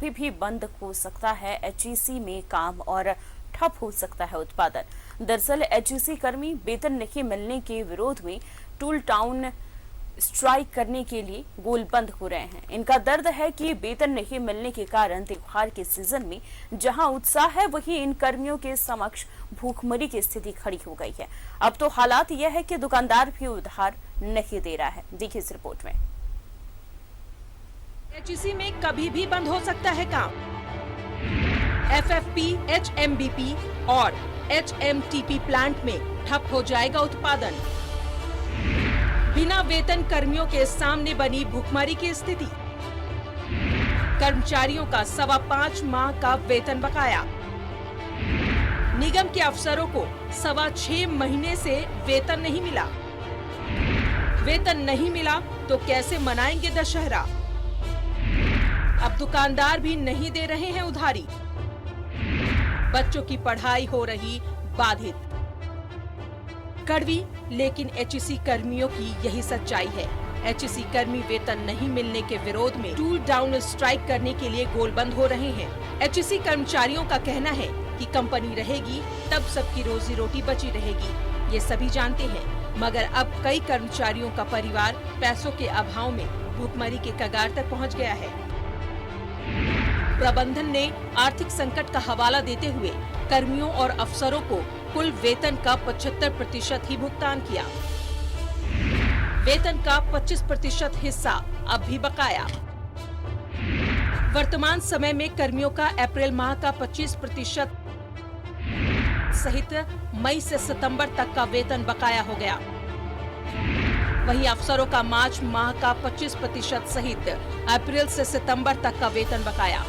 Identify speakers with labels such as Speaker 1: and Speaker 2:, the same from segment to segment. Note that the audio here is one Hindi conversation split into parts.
Speaker 1: कभी भी बंद हो सकता है एचईसी में काम और ठप हो सकता है उत्पादन। दरअसल एचईसी कर्मी वेतन नहीं मिलने के विरोध में टूल टाउन स्ट्राइक करने के लिए गोलबंद हो रहे हैं। इनका दर्द है कि वेतन नहीं मिलने के कारण त्योहार के सीजन में जहां उत्साह है वहीं इन कर्मियों के समक्ष भूखमरी की स्थिति खड़ी हो गई है। अब तो हालात यह है कि दुकानदार भी उधार नहीं दे रहा है। देखिए इस रिपोर्ट में।
Speaker 2: एचईसी में कभी भी बंद हो सकता है काम। एफएफपी, एचएमबीपी और एचएमटीपी प्लांट में ठप हो जाएगा उत्पादन। बिना वेतन कर्मियों के सामने बनी भूखमरी की स्थिति। कर्मचारियों का 5.25 माह का वेतन बकाया। निगम के अफसरों को 6.25 महीने से वेतन नहीं मिला। वेतन नहीं मिला तो कैसे मनाएंगे दशहरा। अब दुकानदार भी नहीं दे रहे हैं उधारी। बच्चों की पढ़ाई हो रही बाधित। कड़वी लेकिन एचईसी कर्मियों की यही सच्चाई है। एचईसी कर्मी वेतन नहीं मिलने के विरोध में टूल टाउन स्ट्राइक करने के लिए गोलबंद हो रहे हैं। एचईसी कर्मचारियों का कहना है कि कंपनी रहेगी तब सबकी रोजी रोटी बची रहेगी। ये सभी जानते हैं, मगर अब कई कर्मचारियों का परिवार पैसों के अभाव में भूखमरी के कगार तक पहुंच गया है। प्रबंधन ने आर्थिक संकट का हवाला देते हुए कर्मियों और अफसरों को कुल वेतन का 75% ही भुगतान किया। वेतन का 25% हिस्सा अब भी बकाया। वर्तमान समय में कर्मियों का अप्रैल माह का 25% सहित मई से सितंबर तक का वेतन बकाया हो गया। वहीं अफसरों का मार्च माह का 25% सहित अप्रैल से सितंबर तक का वेतन बकाया।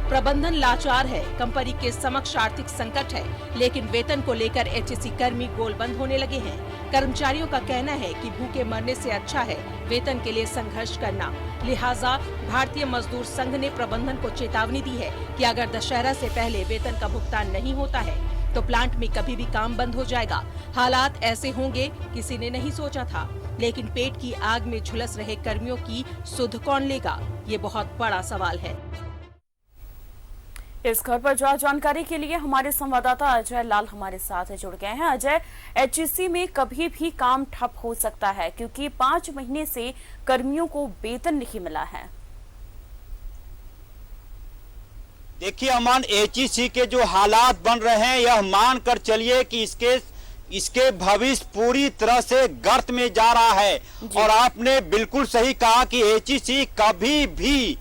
Speaker 2: प्रबंधन लाचार है, कंपनी के समक्ष आर्थिक संकट है, लेकिन वेतन को लेकर एचईसी कर्मी गोलबंद होने लगे हैं। कर्मचारियों का कहना है कि भूखे मरने से अच्छा है वेतन के लिए संघर्ष करना। लिहाजा भारतीय मजदूर संघ ने प्रबंधन को चेतावनी दी है कि अगर दशहरा से पहले वेतन का भुगतान नहीं होता है तो प्लांट में कभी भी काम बंद हो जाएगा। हालात ऐसे होंगे किसी ने नहीं सोचा था, लेकिन पेट की आग में झुलस रहे कर्मियों की सुध कौन लेगा, ये बहुत बड़ा सवाल है।
Speaker 1: इस खबर पर ज्यादा जानकारी के लिए हमारे संवाददाता अजय लाल हमारे साथ जुड़ गए हैं। अजय, एचईसी में कभी भी काम ठप हो सकता है क्योंकि 5 महीने से कर्मियों को वेतन नहीं मिला है।
Speaker 3: देखिए अमन, एचईसी के जो हालात बन रहे हैं यह मान कर चलिए कि इसके भविष्य पूरी तरह से गर्त में जा रहा है। और आपने बिल्कुल सही कहा कि एचईसी कभी भी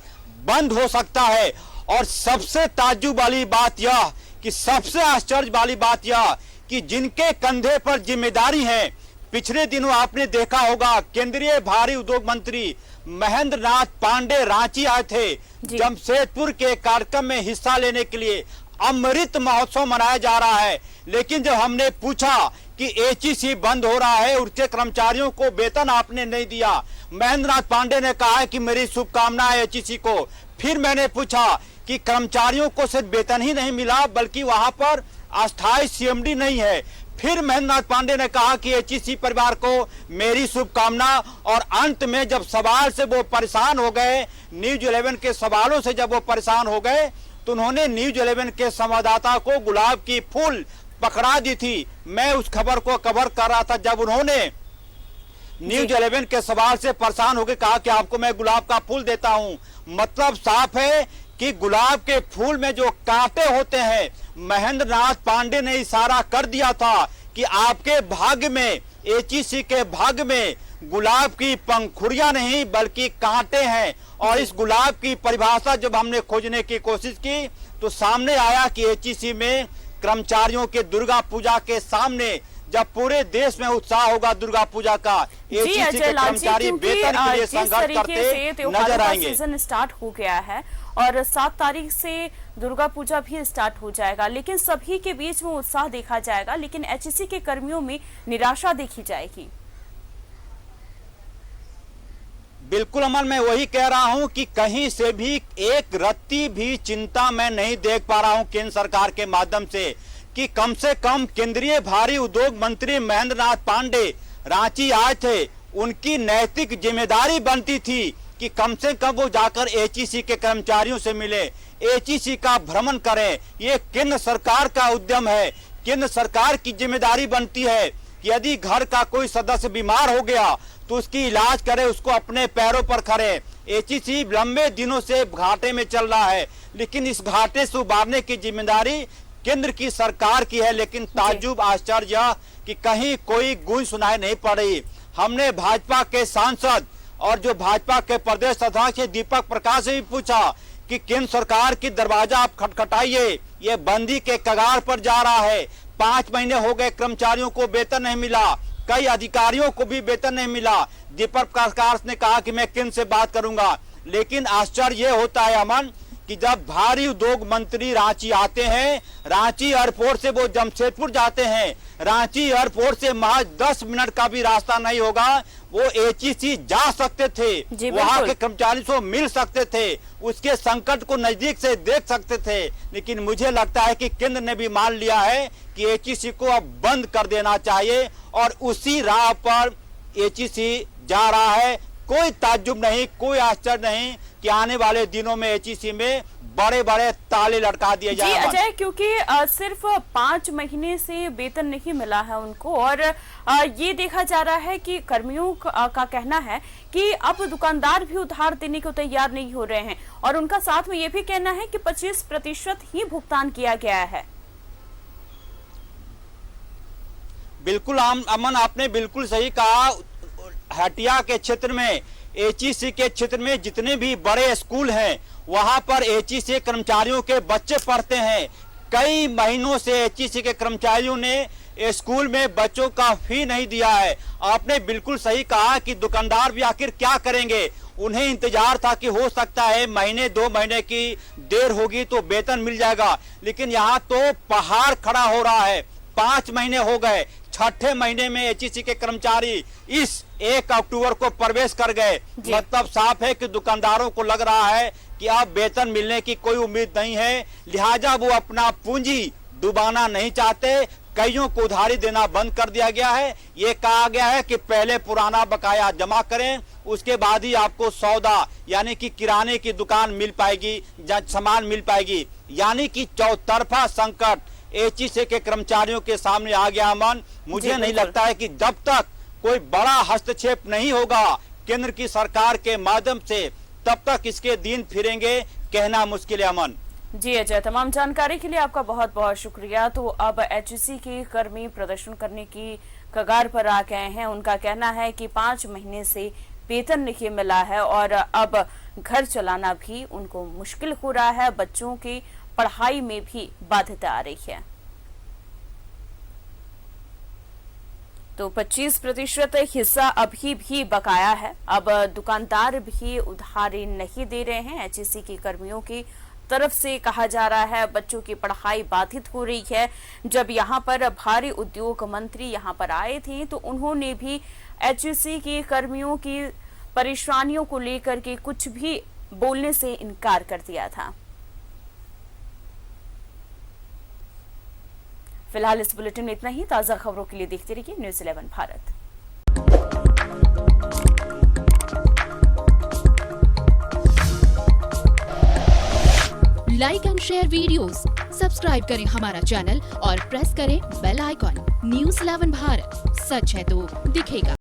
Speaker 3: बंद हो सकता है। और सबसे ताज्जुब वाली बात यह कि सबसे आश्चर्य वाली बात यह कि जिनके कंधे पर जिम्मेदारी है, पिछले दिनों आपने देखा होगा केंद्रीय भारी उद्योग मंत्री महेंद्र नाथ पांडे रांची आए थे जमशेदपुर के कार्यक्रम में हिस्सा लेने के लिए। अमृत महोत्सव मनाया जा रहा है, लेकिन जब हमने पूछा कि एचईसी बंद हो रहा है, उसके कर्मचारियों को वेतन आपने नहीं दिया, महेंद्र नाथ पांडे ने कहा है कि मेरी शुभकामनाएं एचईसी को। फिर मैंने पूछा कि कर्मचारियों को सिर्फ वेतन ही नहीं मिला बल्कि वहां पर अस्थायी सीएमडी नहीं है। फिर महेंद्र नाथ पांडे ने कहा कि एचईसी परिवार को मेरी शुभकामना। और अंत में जब सवाल से वो परेशान हो गए, न्यूज 11 के सवालों से जब वो परेशान हो गए तो उन्होंने न्यूज 11 के संवाददाता को गुलाब की फूल पकड़ा दी थी। मैं उस खबर को कवर कर रहा था जब उन्होंने न्यूज 11 के सवाल से परेशान होकर कहा कि आपको मैं गुलाब का फूल देता हूं। मतलब साफ है कि गुलाब के फूल में जो कांटे होते हैं, महेंद्र नाथ पांडे ने इशारा कर दिया था कि आपके भाग्य में, एचईसी के भाग्य में गुलाब की पंखुड़ियां नहीं बल्कि कांटे हैं। और इस गुलाब की परिभाषा जब हमने खोजने की कोशिश की तो सामने आया कि एचईसी में कर्मचारियों के दुर्गा पूजा के सामने जब पूरे देश में उत्साह होगा दुर्गा पूजा का, एचईसी के कर्मचारी वेतन के लिए संघर्ष करते नजर आएंगे।
Speaker 1: सीजन स्टार्ट हो गया है और 7 तारीख से दुर्गा पूजा भी स्टार्ट हो जाएगा, लेकिन सभी के बीच में उत्साह देखा जाएगा, लेकिन एचईसी के कर्मियों में निराशा देखी जाएगी।
Speaker 3: बिल्कुल अमन, मैं वही कह रहा हूं कि कहीं से भी एक रत्ती भी चिंता मैं नहीं देख पा रहा हूं केंद्र सरकार के माध्यम से कि कम से कम केंद्रीय भारी उद्योग मंत्री महेंद्र नाथ पांडे रांची आए थे, उनकी नैतिक जिम्मेदारी बनती थी कि कम से कम वो जाकर एचईसी के कर्मचारियों से मिले, एचईसी का भ्रमण करें। ये केंद्र सरकार का उद्यम है, केंद्र सरकार की जिम्मेदारी बनती है कि यदि घर का कोई सदस्य बीमार हो गया तो उसकी इलाज करे, उसको अपने पैरों पर खड़े। एचईसी लंबे दिनों से घाटे में चल रहा है, लेकिन इस घाटे से उबारने की जिम्मेदारी केंद्र की सरकार की है। लेकिन ताज्जुब आश्चर्य कि कहीं कोई गूंज सुनाई नहीं पड़ रही। हमने भाजपा के सांसद और जो भाजपा के प्रदेश अध्यक्ष दीपक प्रकाश से भी पूछा कि केंद्र सरकार की दरवाजा आप खटखटाइए, ये बंदी के कगार पर जा रहा है। 5 महीने हो गए, कर्मचारियों को वेतन नहीं मिला, कई अधिकारियों को भी वेतन नहीं मिला। दीपक प्रकाश ने कहा कि मैं केंद्र से बात करूंगा, लेकिन आश्चर्य ये होता है अमन कि जब भारी उद्योग मंत्री रांची आते हैं, रांची एयरपोर्ट से वो जमशेदपुर जाते हैं, रांची एयरपोर्ट से महज 10 मिनट का भी रास्ता नहीं होगा, वो एचईसी जा सकते थे, वहां के कर्मचारियों से मिल सकते थे, उसके संकट को नजदीक से देख सकते थे। लेकिन मुझे लगता है कि केंद्र ने भी मान लिया है कि एचईसी को अब बंद कर देना चाहिए और उसी राह पर एचईसी जा रहा है। कोई ताज्जुब नहीं, कोई आश्चर्य नहीं कि आने वाले दिनों में एचईसी में बड़े बड़े ताले लटका दिए जाएंगे।
Speaker 1: जी अजय, क्योंकि सिर्फ 5 महीने से वेतन नहीं मिला है उनको, और ये देखा जा रहा है कि कर्मियों का कहना है कि अब दुकानदार भी उधार देने को तैयार नहीं हो रहे हैं, और उनका साथ में ये भी कहना है कि 25% ही भुगतान किया गया है।
Speaker 3: बिल्कुल अमन, आपने बिल्कुल सही कहा। हटिया के क्षेत्र में, एचईसी के क्षेत्र में जितने भी बड़े स्कूल हैं, वहां पर एचईसी कर्मचारियों के बच्चे पढ़ते हैं। कई महीनों से एचईसी के कर्मचारियों ने स्कूल में बच्चों का फी नहीं दिया है। आपने बिल्कुल सही कहा कि दुकानदार भी आखिर क्या करेंगे। उन्हें इंतजार था कि हो सकता है महीने 2 महीने की देर होगी तो वेतन मिल जाएगा, लेकिन यहाँ तो पहाड़ खड़ा हो रहा है। 5 महीने हो गए, 6ठे महीने में एचईसी के कर्मचारी इस 1 अक्टूबर को प्रवेश कर गए। मतलब साफ है कि दुकानदारों को लग रहा है कि अब वेतन मिलने की कोई उम्मीद नहीं है, लिहाजा वो अपना पूंजी डुबाना नहीं चाहते। कईयों को उधारी देना बंद कर दिया गया है। ये कहा गया है कि पहले पुराना बकाया जमा करें, उसके बाद ही आपको सौदा यानी कि किराने की दुकान मिल पाएगी, सामान मिल पाएगी। यानी कि चौतरफा संकट एचईसी के कर्मचारियों के सामने आ गया। अमन, मुझे नहीं लगता है कि जब तक कोई बड़ा हस्तक्षेप नहीं होगा केंद्र की सरकार के माध्यम से, तब तक इसके दिन फिरेंगे, कहना मुश्किल है। अमन
Speaker 1: जी अजय, तमाम जानकारी के लिए आपका बहुत बहुत शुक्रिया। तो अब एचईसी के कर्मी प्रदर्शन करने की कगार पर आ गए हैं। उनका कहना है कि 5 महीने से वेतन नहीं मिला है और अब घर चलाना भी उनको मुश्किल हो रहा है, बच्चों की पढ़ाई में भी बाधित आ रही है। तो 25% हिस्सा अभी भी बकाया है। अब दुकानदार भी उधारी नहीं दे रहे हैं। एचईसी के कर्मियों की तरफ से कहा जा रहा है बच्चों की पढ़ाई बाधित हो रही है। जब यहां पर भारी उद्योग मंत्री यहां पर आए थे तो उन्होंने भी एचईसी के कर्मियों की परेशानियों को लेकर के कुछ भी बोलने से इनकार कर दिया था। फिलहाल इस बुलेटिन में इतना ही। ताजा खबरों के लिए देखते रहिए news 11 Bharat.
Speaker 4: Like and share videos, subscribe करें हमारा चैनल और प्रेस करें बेल आइकॉन। न्यूज़ 11 भारत, सच है तो दिखेगा।